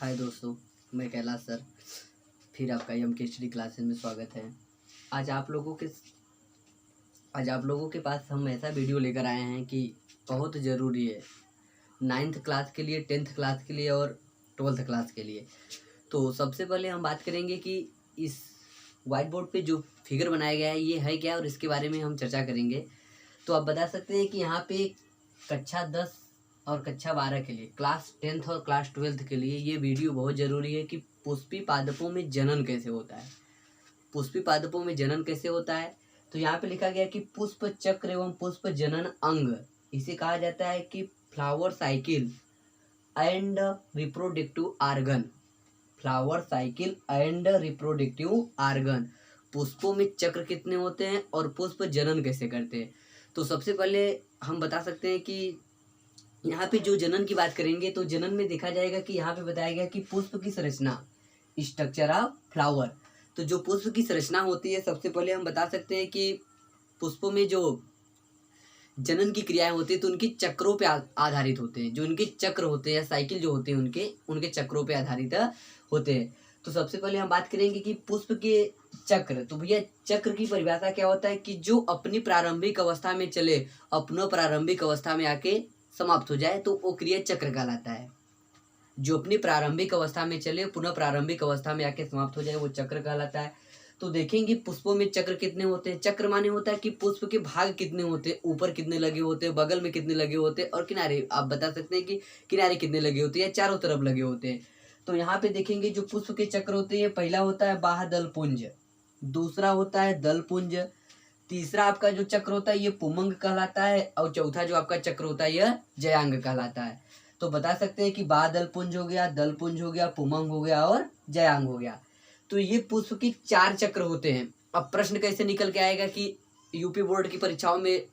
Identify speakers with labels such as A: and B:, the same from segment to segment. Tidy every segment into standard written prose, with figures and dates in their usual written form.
A: हाय दोस्तों, मैं कैलाश सर फिर आपका एम केमिस्ट्री क्लासेस में स्वागत है। आज आप लोगों के पास हम ऐसा वीडियो लेकर आए हैं कि बहुत ज़रूरी है 9th क्लास के लिए, 10th क्लास के लिए और 12th क्लास के लिए। तो सबसे पहले हम बात करेंगे कि इस वाइट बोर्ड पे जो फिगर बनाया गया है ये है क्या, और इसके बारे में हम चर्चा करेंगे। तो आप बता सकते हैं कि यहाँ पे कक्षा 10 और कक्षा 12 के लिए, क्लास 10th और क्लास 12th के लिए ये वीडियो बहुत ज़रूरी है कि पुष्पी पादपों में जनन कैसे होता है। पुष्पी पादपों में जनन कैसे होता है, तो यहाँ पे लिखा गया कि पुष्प चक्र एवं पुष्प जनन अंग, इसे कहा जाता है कि flower cycle and reproductive organ. Flower cycle and reproductive organ, पुष्पों में चक्र कितने होते हैं और पुष्प जनन कैसे करते हैं। तो सबसे पहले हम बता सकते हैं कि यहाँ पे जो जनन की बात करेंगे तो जनन में देखा जाएगा कि यहाँ पे बताया गया कि पुष्प की संरचना, स्ट्रक्चर ऑफ फ्लावर। तो जो पुष्प की संरचना होती है, सबसे पहले हम बता सकते हैं कि पुष्पों में जो जनन की क्रियाएं होती है तो उनकी चक्रों पे आधारित होते हैं। जो उनके चक्र होते हैं या साइकिल जो होते हैं उनके चक्रों पे आधारित होते हैं। तो सबसे पहले हम बात करेंगे कि पुष्प के चक्र। तो भैया चक्र की परिभाषा क्या होता है कि जो अपनी प्रारंभिक अवस्था में चले, अपना प्रारंभिक अवस्था में आके समाप्त हो जाए तो वो क्रिया चक्र कहलाता है। जो अपनी प्रारंभिक अवस्था में चले पुनः प्रारंभिक अवस्था में आके समाप्त हो जाए वो चक्र कहलाता है। तो देखेंगे पुष्पों में चक्र कितने होते हैं। चक्र माने होता है कि पुष्प के भाग कितने होते हैं, ऊपर कितने लगे होते हैं, बगल में कितने लगे होते हैं और किनारे आप बता सकते हैं कि किनारे कितने लगे होते हैं या चारों तरफ लगे होते हैं। तो यहाँ पे देखेंगे जो पुष्प के चक्र होते हैं, पहला होता है बाह्य दल पुंज, दूसरा होता है दल पुंज, तीसरा आपका जो चक्र होता है ये पुमंग कहलाता है और चौथा जो आपका चक्र होता है यह जयांग कहलाता है। तो बता सकते हैं कि बादल पुंज हो गया, दल पुंज हो गया, पुमंग हो गया और जयांग हो गया। तो ये पुष्प की 4 चक्र होते हैं। अब प्रश्न कैसे निकल के आएगा कि यूपी बोर्ड की परीक्षाओं में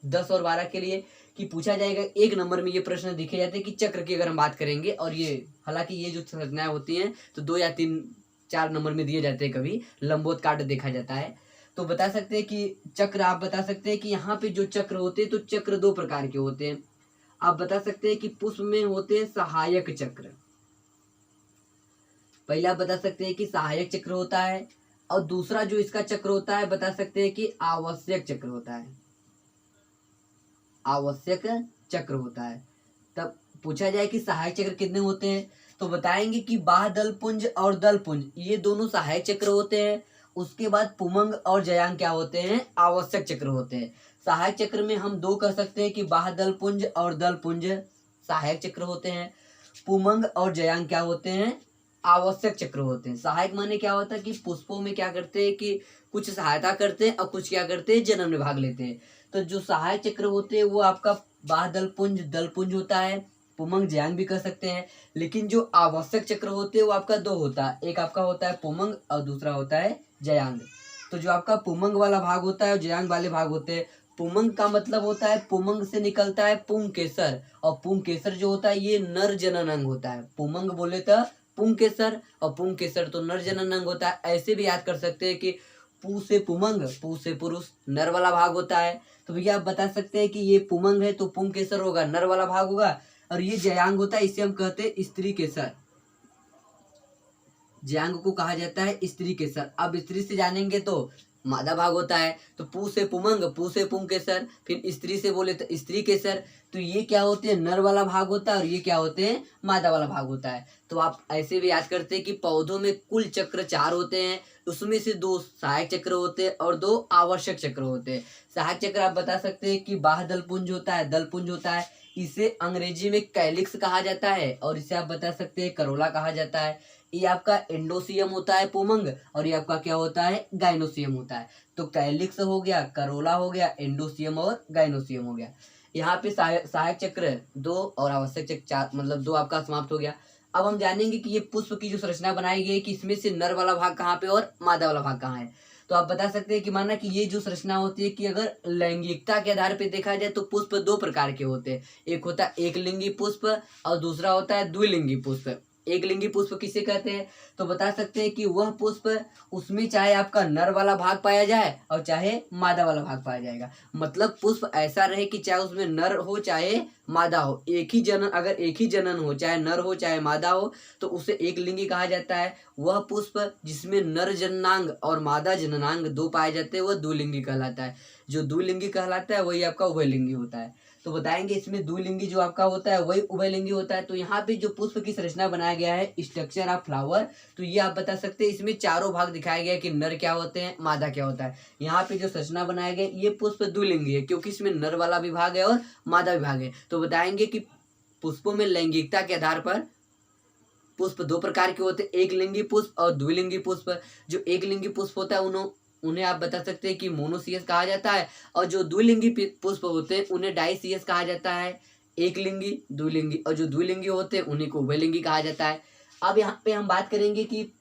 A: 10 और 12 के लिए कि पूछा जाएगा, 1 नंबर में ये प्रश्न दिखे जाते हैं कि चक्र की अगर हम बात करेंगे, और ये हालांकि ये जो संरचनाएं होती हैं तो 2 या 3 4 नंबर में दिए जाते हैं, कभी लंबोत काट देखा जाता है। तो बता सकते हैं कि चक्र, आप बता सकते हैं कि यहाँ पे जो चक्र होते हैं तो चक्र 2 प्रकार के होते हैं। आप बता सकते हैं कि पुष्प में होते हैं सहायक चक्र। पहला बता सकते हैं कि सहायक चक्र होता है और दूसरा जो इसका चक्र होता है बता सकते हैं कि आवश्यक चक्र होता है। आवश्यक चक्र होता है। तब पूछा जाए कि सहायक चक्र कितने होते हैं तो बताएंगे कि बाह्य दल पुंज और दल पुंज ये दोनों सहायक चक्र होते हैं। उसके बाद पुमंग और जयांग क्या होते हैं, आवश्यक चक्र होते हैं। सहायक चक्र में हम 2 कह सकते हैं कि बाह्य दल पुंज और दल पुंज सहायक चक्र होते हैं। पुमंग और जयांग क्या होते हैं, आवश्यक चक्र होते हैं। सहायक माने क्या होता है कि पुष्पों में क्या करते हैं कि कुछ सहायता करते हैं और कुछ क्या करते हैं, जनन में भाग लेते हैं। तो जो सहायक चक्र होते हैं वो आपका बाह्य दल पुंज होता है, पुमंग जयांग भी कह सकते हैं। लेकिन जो आवश्यक चक्र होते हैं वो आपका 2 होता है, एक आपका होता है पुमंग और दूसरा होता है जयांग। तो जो आपका पुमंग वाला भाग होता है और जयांग वाले भाग होते हैं, पुमंग का मतलब होता है पुमंग से निकलता है पुंकेसर, और पुंकेसर जो होता है ये नर जनन अंग होता है। पुमंग बोले तो पुंकेसर और पुंकेसर तो नर जनन अंग होता है। ऐसे भी याद कर सकते हैं कि पू से पुमंग, पू से पुरुष, नर वाला भाग होता है। तो भैया आप बता सकते हैं कि ये पुमंग है तो पुंकेसर होगा, नर वाला भाग होगा, और ये जयांग होता है, इसे हम कहते हैं स्त्री केसर। जयांग को कहा जाता है स्त्री केसर। अब स्त्री से जानेंगे तो मादा भाग होता है। तो पू से पुमंग, पू से पुंकेसर, फिर स्त्री से बोले तो स्त्री केसर। तो ये क्या होते हैं, नर वाला भाग होता है और ये क्या होते हैं, मादा वाला भाग होता है। तो आप ऐसे भी याद करते हैं कि पौधों में कुल चक्र 4 होते हैं, उसमें से 2 सहायक चक्र होते हैं और 2 आवश्यक चक्र होते हैं। सहायक चक्र आप बता सकते हैं कि बाह्य दल पुंज होता है, दल पुंज होता है, इसे अंग्रेजी में कैलिक्स कहा जाता है और इसे आप बता सकते हैं करोला कहा जाता है। ये आपका एंडोसियम होता है पुमंग और ये आपका क्या होता है, गाइनोसियम होता है। तो कैलिक्स हो गया, करोला हो गया, एंडोसियम और गाइनोसियम हो गया। यहाँ पे सहायक चक्र 2 और आवश्यक चक्र 4, मतलब 2 आपका समाप्त हो गया। अब हम जानेंगे कि ये पुष्प की जो संरचना बनाई गई है कि इसमें से नर वाला भाग कहाँ पे और मादा वाला भाग कहाँ है। तो आप बता सकते हैं कि माना कि ये जो संरचना होती है कि अगर लैंगिकता के आधार पर देखा जाए तो पुष्प 2 प्रकार के होते हैं। एक होता है एक लिंगी पुष्प और दूसरा होता है द्विलिंगी पुष्प। एक लिंगी पुष्प किसे कहते हैं? तो बता सकते हैं कि वह पुष्प, उसमें चाहे आपका नर वाला भाग पाया जाए और चाहे मादा वाला भाग पाया जाएगा। मतलब पुष्प ऐसा रहे कि चाहे उसमें नर हो चाहे मादा हो, एक ही जनन, अगर एक ही जनन हो, चाहे नर हो चाहे मादा हो, तो उसे एक लिंगी कहा जाता है। वह पुष्प जिसमें नर जननांग और मादा जननांग दो पाए जाते हैं वह द्विलिंगी कहलाता है। जो द्विलिंगी कहलाता है वही आपका उभयलिंगी होता है। तो बताएंगे इसमें द्विलिंगी जो आपका होता है वही उभयलिंगी होता है। तो यहाँ पे जो पुष्प की संरचना बनाया गया है, स्ट्रक्चर ऑफ फ्लावर, तो ये आप बता सकते हैं इसमें चारों भाग दिखाया गया है कि नर क्या होते हैं, मादा क्या होता है। यहाँ पे जो संरचना बनाया गया ये पुष्प द्विलिंगी है क्योंकि इसमें नर वाला विभाग है और मादा विभाग है। तो बताएंगे कि पुष्पों में लैंगिकता के आधार पर पुष्प दो प्रकार के होते हैं, एक लिंगी पुष्प और द्विलिंगी पुष्प। जो एक लिंगी पुष्प होता है उन्हें आप बता सकते हैं कि मोनोसियस कहा जाता है, और जो द्विलिंगी पुष्प होते हैं उन्हें डाइसियस कहा जाता है। एक लिंगी, द्विलिंगी, और जो द्विलिंगी होते हैं उन्हीं को उभयलिंगी कहा जाता है। अब यहाँ पे हम बात करेंगे कि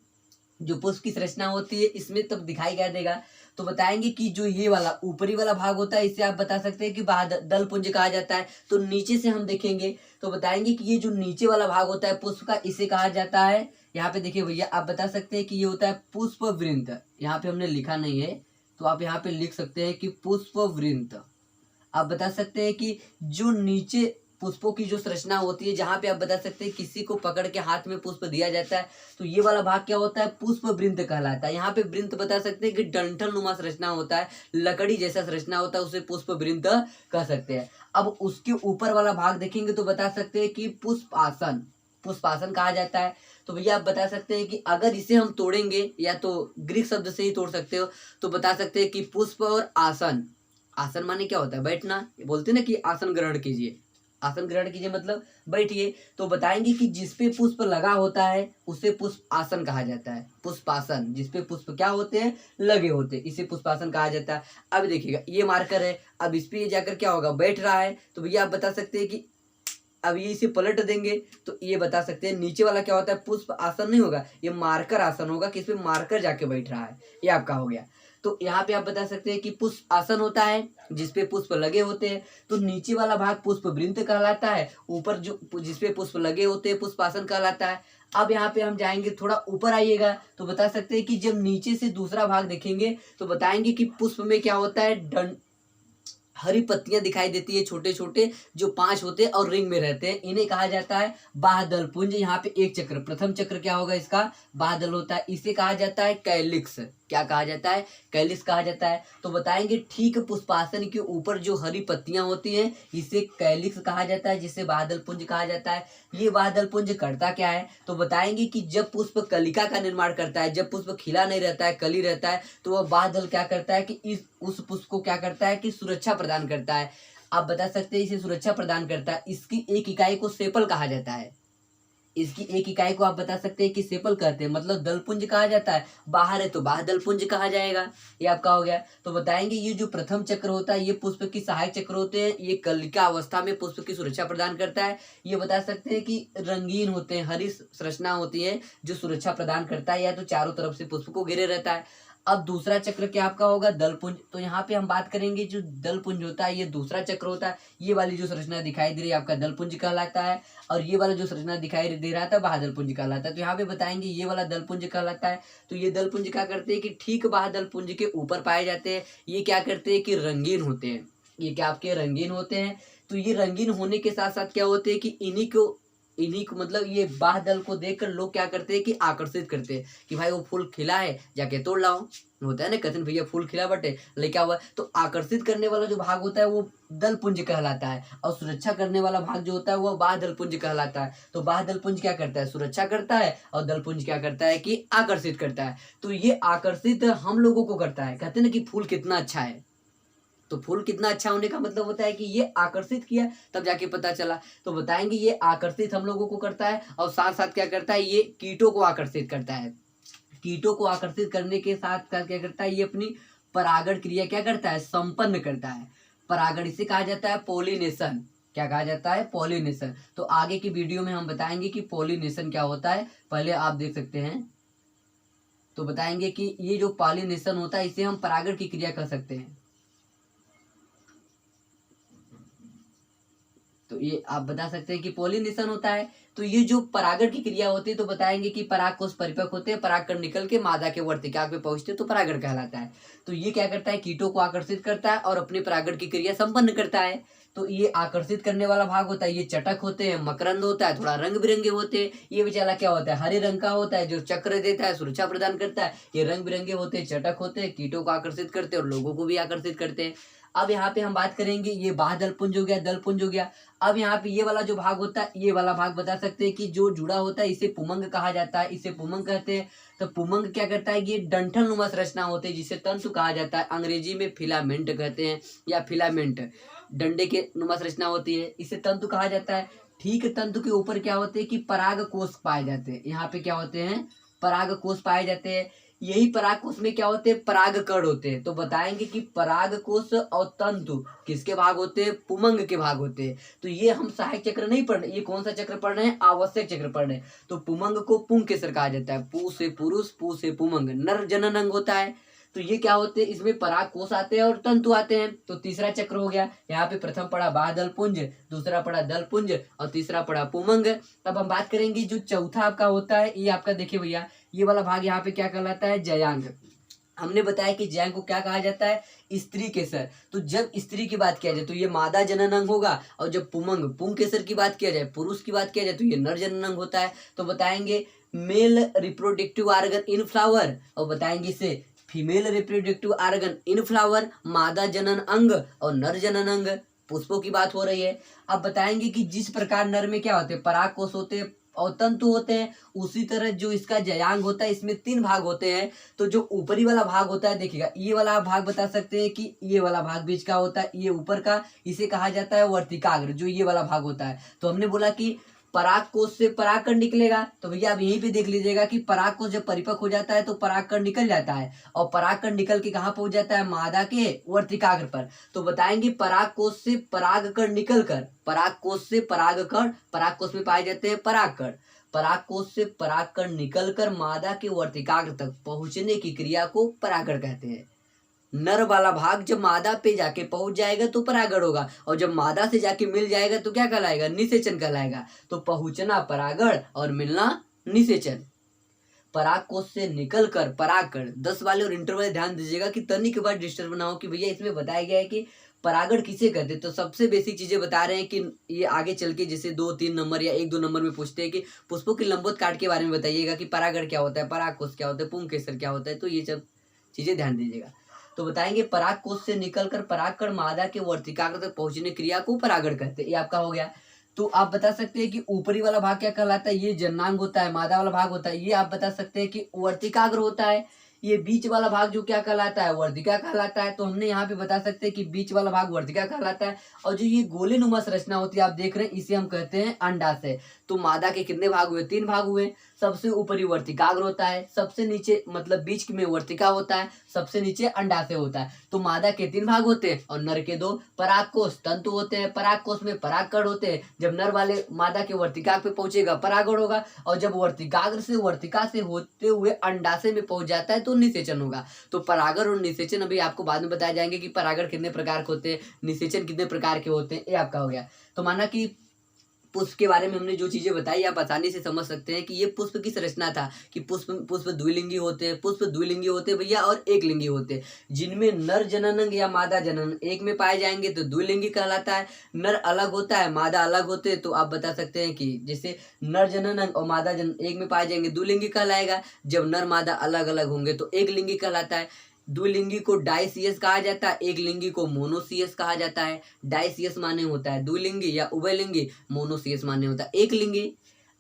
A: जो पुष्प की संरचना होती है इसमें तब दिखाई क्या देगा। तो बताएंगे कि जो ये वाला ऊपरी वाला भाग होता है इसे आप बता सकते हैं कि दल पुंज कहा जाता है। तो नीचे से हम देखेंगे तो बताएंगे कि ये जो नीचे वाला भाग होता है पुष्प का इसे कहा जाता है, यहाँ पे देखिए भैया आप बता सकते हैं कि ये होता है पुष्प वृंत। यहाँ पे हमने लिखा नहीं है तो आप यहाँ पे लिख सकते हैं कि पुष्प वृंत। आप बता सकते हैं कि जो नीचे पुष्पों की जो संरचना होती है जहाँ पे आप बता सकते हैं किसी को पकड़ के हाथ में पुष्प दिया जाता है तो ये वाला भाग क्या होता है, पुष्प वृंत कहलाता है। यहाँ पे वृंत बता सकते हैं कि डंठल नुमा संरचना होता है, लकड़ी जैसा संरचना होता है, उसे पुष्प वृंत कह सकते हैं। अब उसके ऊपर वाला भाग देखेंगे तो बता सकते हैं कि पुष्पासन, पुष्पासन कहा जाता है। तो भैया आप बता सकते हैं कि अगर इसे हम तोड़ेंगे या तो ग्रीक शब्द से ही तोड़ सकते हो, तो बता सकते हैं कि पुष्प और आसन, आसन माने क्या होता है, बैठना। बोलते ना कि आसन ग्रहण कीजिए, आसन ग्रहण कीजिए मतलब बैठिए। तो बताएंगे कि जिसपे पुष्प लगा होता है उसे पुष्प आसन कहा जाता है। पुष्पासन, जिसपे पुष्प क्या होते हैं, लगे होते हैं, इसे पुष्पासन कहा जाता है। अब देखिएगा ये मार्कर है, अब इस पे जाकर क्या होगा, बैठ रहा है। तो भैया आप बता सकते हैं कि अब ये इसे पलट देंगे तो ये बता सकते हैं नीचे वाला क्या होता है, पुष्प आसन नहीं होगा, ये मार्कर आसन होगा कि इसमें मार्कर जाके बैठ रहा है, ये आपका हो गया। तो यहाँ पे आप बता सकते हैं कि पुष्प आसन होता है जिसपे पुष्प लगे होते हैं। तो नीचे वाला भाग पुष्प वृंत कहलाता है, ऊपर जो जिसपे पुष्प लगे होते हैं पुष्प आसन कहलाता है। अब यहाँ पे हम जाएंगे थोड़ा ऊपर आइएगा तो बता सकते हैं कि जब नीचे से दूसरा भाग देखेंगे तो बताएंगे कि पुष्प में क्या होता है, हरी पत्तियां दिखाई देती है, छोटे छोटे जो 5 होते हैं और रिंग में रहते हैं, इन्हें कहा जाता है बाह्यदल पुंज। यहाँ पे एक चक्र, प्रथम चक्र क्या होगा इसका, बाह्यदल होता है, इसे कहा जाता है कैलिक्स। क्या कहा जाता है, कैलिक्स कहा जाता है। तो बताएंगे ठीक पुष्पासन के ऊपर जो हरी पत्तियां होती हैं इसे कैलिक्स कहा जाता है, जिसे बाह्यदल पुंज कहा जाता है। ये बाह्यदल पुंज करता क्या है, तो बताएंगे कि जब पुष्प कलिका का निर्माण करता है, जब पुष्प खिला नहीं रहता है, कली रहता है, तो वह बाह्यदल क्या करता है कि उस पुष्प को क्या करता है कि सुरक्षा प्रदान करता है। आप बता सकते हैं इसे सुरक्षा प्रदान करता है। इसकी एक इकाई को सेपल कहा जाता है, इसकी एक इकाई को आप बता सकते हैं कि सेपल कहते हैं, मतलब दलपुंज कहा जाता है। बाहर है तो बाह्य दलपुंज कहा जाएगा, ये आपका हो गया। तो बताएंगे ये जो प्रथम चक्र होता है ये पुष्प की सहायक चक्र होते हैं, ये कलिका अवस्था में पुष्प की सुरक्षा प्रदान करता है। ये बता सकते हैं कि रंगीन होते हैं, हरी संरचना होती है जो सुरक्षा प्रदान करता है, या तो चारों तरफ से पुष्प को घेरे रहता है। अब दूसरा चक्र क्या आपका होगा, दलपुंज। तो यहाँ पे हम बात करेंगे जो दलपुंज होता है ये दूसरा चक्र होता है। ये वाली जो संरचना दिखाई दे रही है आपका दलपुंज कहलाता है, और ये वाला जो संरचना दिखाई दे रहा था बाह्यदलपुंज कहलाता है। तो यहाँ पे बताएंगे ये वाला दलपुंज कहलाता है। तो ये दलपुंज क्या करते हैं कि ठीक बाह्यदलपुंज के ऊपर पाए जाते हैं। ये क्या करते हैं कि रंगीन होते हैं, ये क्या आपके रंगीन होते हैं। तो ये रंगीन होने के साथ साथ क्या होते हैं कि इन्हीं को मतलब ये बाह्य दल को देखकर लोग क्या करते हैं कि आकर्षित करते हैं कि भाई वो फूल खिला है जाके तोड़ लाओ, होता है ना कथन, भैया फूल खिला बटे लेके हुआ। तो आकर्षित करने वाला जो भाग होता है वो दल पुंज कहलाता है, और सुरक्षा करने वाला भाग जो होता है वो बाह्य दल पुंज कहलाता है। तो बाह्य दल पुंज क्या करता है, सुरक्षा करता है, और दल पुंज क्या करता है कि आकर्षित करता है। तो ये आकर्षित हम लोगों को करता है, कहते हैं ना कि फूल कितना अच्छा है, तो फूल कितना अच्छा होने का मतलब होता है कि ये आकर्षित किया तब जाके पता चला। तो बताएंगे ये आकर्षित हम लोगों को करता है, और साथ साथ क्या करता है, ये कीटों को आकर्षित करता है। कीटों को आकर्षित करने के साथ साथ क्या करता है, ये अपनी परागण क्रिया क्या करता है, संपन्न करता है। परागण इसे कहा जाता है पॉलिनेशन। क्या कहा जाता है, पॉलिनेशन। तो आगे की वीडियो में हम बताएंगे कि पॉलिनेशन क्या होता है, पहले आप देख सकते हैं। तो बताएंगे कि ये जो पॉलिनेशन होता है इसे हम परागण की क्रिया कर सकते हैं। तो ये आप बता सकते हैं कि पोलिनेशन होता है। तो ये जो परागण की क्रिया होती है तो बताएंगे कि परागकोश परिपक्व होते हैं, परागकण निकल के मादा के वर्तिकाग्र में पहुंचते तो परागण कहलाता है। तो ये क्या करता है, कीटों को आकर्षित करता है और अपनी परागण की क्रिया संपन्न करता है। तो ये आकर्षित करने वाला भाग होता है, ये चटक होते हैं, मकरंद होता है, थोड़ा रंग बिरंगे होते हैं। ये बेचारा क्या होता है, हरे रंग का होता है, जो चक्र देता है, सुरक्षा प्रदान करता है। ये रंग बिरंगे होते हैं, चटक होते हैं, कीटों को आकर्षित करते हैं और लोगों को भी आकर्षित करते हैं। अब यहाँ पे हम बात करेंगे, ये बाह्य दलपुंज हो गया, दलपुंज हो गया। अब यहाँ पे ये वाला जो भाग होता है, ये वाला भाग बता सकते हैं कि जो जुड़ा होता है इसे पुमंग कहा जाता है, इसे पुमंग कहते हैं। तो पुमंग क्या करता है, ये डंठल नुमा संरचना होती है जिसे तंतु कहा जाता है, अंग्रेजी में फिलामेंट कहते हैं या फिलामेंट, डंडे के नुमा संरचना होती है, इसे तंतु कहा जाता है। ठीक तंतु के ऊपर क्या होते हैं कि पराग कोष पाए जाते हैं। यहाँ पे क्या होते हैं, पराग कोष पाए जाते हैं। यही पराग कोष में क्या होते हैं, परागकण होते हैं। तो बताएंगे कि पराग कोष और तंतु किसके भाग होते हैं, पुमंग के भाग होते हैं। तो ये हम सहायक चक्र नहीं पढ़ रहे, ये कौन सा चक्र पढ़ रहे हैं, आवश्यक चक्र पढ़ रहे हैं। तो पुमंग को पुंग केसर कहा जाता है, पू से पुरुष, पू से पुमंग, नर जनन अंग होता है। तो ये क्या होते हैं, इसमें पराग कोष आते हैं और तंतु आते हैं। तो तीसरा चक्र हो गया। यहाँ पे प्रथम पड़ा बादल पुंज, दूसरा पड़ा दल पुंज और तीसरा पड़ा पुमंग। अब हम बात करेंगे जो चौथा आपका होता है, ये आपका देखिए भैया, ये वाला भाग यहाँ पे क्या कहलाता है, जयांग। हमने बताया कि जयांग को क्या कहा जाता है, स्त्री केसर। तो जब स्त्री की बात किया जाए तो ये मादा जनन अंग होगा, और जब पुमंग पुंग केसर की बात किया जाए, पुरुष की बात किया जाए, तो ये नर जनन अंग होता है। तो बताएंगे male reproductive organ in flower, और बताएंगे इसे female reproductive organ in flower, मादा जनन अंग और नर जनन अंग। पुष्पों की बात हो रही है। अब बताएंगे कि जिस प्रकार नर में क्या होते हैं, पराग कोष होते हैं और तंतु होते हैं, उसी तरह जो इसका जयांग होता है इसमें 3 भाग होते हैं। तो जो ऊपरी वाला भाग होता है, देखिएगा ये वाला भाग बता सकते हैं कि ये वाला भाग बीच का होता है, ये ऊपर का, इसे कहा जाता है वर्तिकाग्र, जो ये वाला भाग होता है। तो हमने बोला कि पराग कोष से परागकण निकलेगा। तो भैया अब यहीं पे देख लीजिएगा कि पराग कोष जब परिपक्व हो जाता है तो परागकण निकल जाता है, और परागकण निकल के कहाँ पहुंच जाता है, मादा के वर्तिकाग्र पर। तो बताएंगे पराग कोष से परागकण निकलकर, पराग कोष से परागकण, पराग कोष में पाए जाते हैं परागकण, पराग कोष से परागकण निकलकर मादा के वर्तिकाग्र तक पहुंचने की क्रिया को परागण कहते हैं। नर वाला भाग जब मादा पे जाके पहुंच जाएगा तो परागण होगा, और जब मादा से जाके मिल जाएगा तो क्या कहलाएगा, निषेचन कहलाएगा। तो पहुंचना परागण और मिलना निषेचन। पराग कोष से निकलकर परागकण, 10 वाले और इंटर वाले ध्यान दीजिएगा कि तनिक के बाद डिस्टर्ब ना हो कि भैया इसमें बताया गया है कि परागण किसे कहते हैं। तो सबसे बेसिक चीजें बता रहे हैं कि ये आगे चल के जैसे 2-3 नंबर या 1-2 नंबर में पूछते हैं कि पुष्पों की लंबवत काट के बारे में बताइएगा कि परागण क्या होता है, पराग कोष क्या होता है, पुंग केसर क्या होता है। तो ये सब चीजें ध्यान दीजिएगा। तो बताएंगे पराग कोष से निकलकर परागकण मादा के वर्तिकाग्र तक पहुंचने क्रिया को परागण कहते हैं। ये आपका हो गया। तो आप बता सकते हैं कि ऊपरी वाला भाग क्या कहलाता है, ये जननांग होता है, मादा वाला भाग होता है, ये आप बता सकते हैं कि वर्तिकाग्र होता है। ये बीच वाला भाग जो क्या कहलाता है, वर्तिका कहलाता है। तो हमने यहाँ पे बता सकते हैं कि बीच वाला भाग वर्तिका कहलाता है, और जो ये गोले नुमा संरचना होती है आप देख रहे हैं, इसे हम कहते हैं अंडाशय। तो मादा के कितने भाग हुए, 3 भाग हुए। सबसे ऊपरी वर्तिकाग्र होता है, सबसे नीचे मतलब बीच में वर्तिका होता है, सबसे नीचे अंडाशय होता है। तो मादा के 3 भाग होते हैं और नर के 2। परागकोष तंतु होते हैं, परागकोष में परागकण होते हैं। जब नर वाले मादा के वर्तिकाग्र पे पहुंचेगा परागण होगा, और जब वर्तिकाग्र से वर्तिका से होते हुए अंडाशय में पहुंच जाता है तो निषेचन होगा। तो परागण और निषेचन अभी आपको बाद में बताए जाएंगे कि परागण कितने प्रकार के होते हैं, निषेचन कितने प्रकार के होते हैं। ये आपका हो गया। तो माना कि पुष्प के बारे में हमने जो चीजें बताई आप आसानी से समझ सकते हैं कि ये पुष्प की संरचना था कि पुष्प द्विलिंगी होते हैं, पुष्प द्विलिंगी होते हैं भैया, और एक लिंगी होते हैं। जिनमें नर जननांग या मादा जनन एक में पाए जाएंगे तो द्विलिंगी कहलाता है। नर अलग होता है, मादा अलग होते हैं। तो आप बता सकते हैं कि जैसे नर जननांग और मादा जनन एक में पाए जाएंगे द्विलिंगी कहलाएगा। जब नर मादा अलग अलग होंगे तो एक लिंगी कहलाता है। द्विलिंगी को डाइसियस कहा जाता है, एक लिंगी को मोनोसियस कहा जाता है। डाइसियस माने होता है द्विलिंगी या उभयलिंगी, मोनोसियस माने होता है एक लिंगी।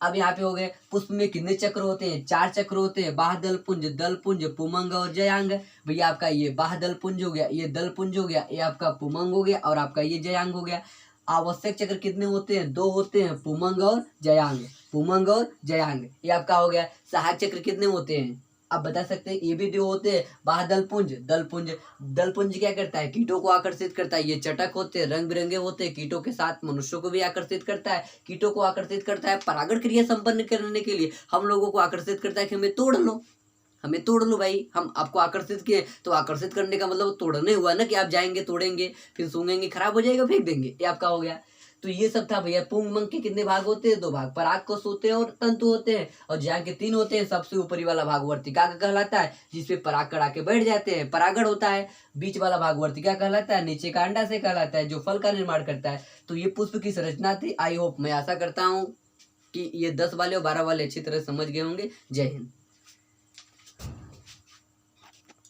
A: अब यहाँ पे हो गए पुष्प में कितने चक्र होते हैं, 4 चक्र होते हैं, बाह्य दलपुंज, पुमंग और जयांग। भैया आपका ये बाह्य दलपुंज हो गया, ये दलपुंज हो गया, ये आपका पुमंग हो गया, और आपका ये जयांग हो गया। आवश्यक चक्र कितने होते हैं, 2 होते हैं, पुमंग और जयांग, पुमंग और जयांग। ये आपका हो गया। सहायक चक्र कितने होते हैं आप बता सकते हैं, ये भी 2 होते हैं। बाह्य दलपुंज क्या करता है, कीटों को आकर्षित करता है। ये चटक होते हैं, रंग बिरंगे होते हैं, कीटों के साथ मनुष्यों को भी आकर्षित करता है, कीटों को आकर्षित करता है। परागण क्रिया संपन्न करने के लिए हम लोगों को आकर्षित करता है कि हमें तोड़ लो, हमें तोड़ लो भाई। हम आपको आकर्षित किए तो आकर्षित करने का मतलब तोड़ने हुआ ना, कि आप जाएंगे तोड़ेंगे फिर सूंघेंगे खराब हो जाएगा फेंक देंगे। ये आपका हो गया। तो ये सब था भैया। पुंग मंग के कितने भाग होते हैं? 2 भाग, परागकोश होते हैं और तंतु होते हैं, और ज्ञान के 3 होते हैं। सबसे ऊपरी वाला भाग वर्तिका कहलाता है, जिसपे परागकण आके बैठ जाते हैं, परागण होता है। बीच वाला भाग वर्तिका कहलाता है, नीचे का अंडाशय कहलाता है, जो फल का निर्माण करता है। तो ये पुष्प की संरचना थी। आई होप, मैं आशा करता हूँ कि ये 10 वाले और 12 वाले अच्छी तरह समझ गए होंगे। जय हिंद।